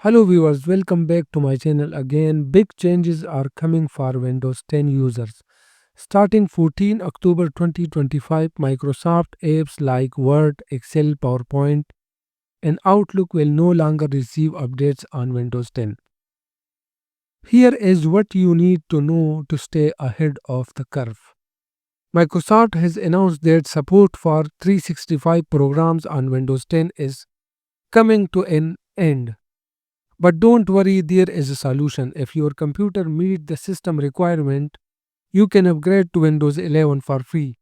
Hello viewers, welcome back to my channel again. Big changes are coming for Windows 10 users. Starting 14 October 2025, Microsoft apps like Word, Excel, PowerPoint, and Outlook will no longer receive updates on Windows 10. Here is what you need to know to stay ahead of the curve. Microsoft has announced that support for 365 programs on Windows 10 is coming to an end. But don't worry, there is a solution. If your computer meets the system requirement, you can upgrade to Windows 11 for free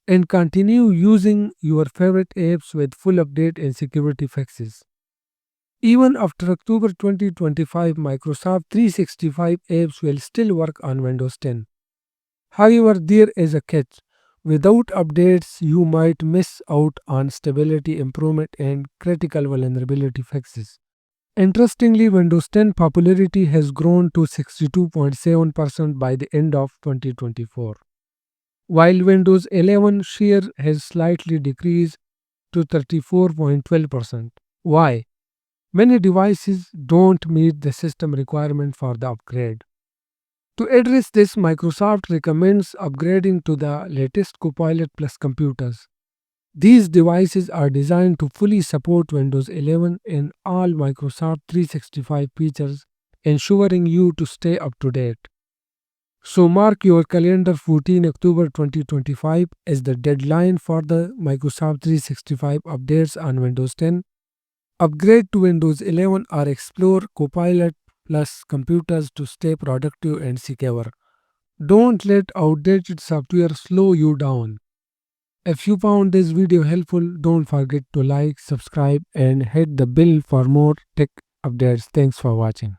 and continue using your favorite apps with full update and security fixes. Even after October 2025, Microsoft 365 apps will still work on Windows 10. However, there is a catch. Without updates, you might miss out on stability improvement and critical vulnerability fixes. Interestingly, Windows 10 popularity has grown to 62.7% by the end of 2024, while Windows 11 share has slightly decreased to 34.12%. Why? Many devices don't meet the system requirement for the upgrade. To address this, Microsoft recommends upgrading to the latest Copilot Plus computers. These devices are designed to fully support Windows 11 and all Microsoft 365 features, ensuring you to stay up to date. So mark your calendar 14 October 2025 as the deadline for the Microsoft 365 updates on Windows 10. Upgrade to Windows 11 or explore Copilot Plus computers to stay productive and secure. Don't let outdated software slow you down. If you found this video helpful, don't forget to like, subscribe, and hit the bell for more tech updates. Thanks for watching.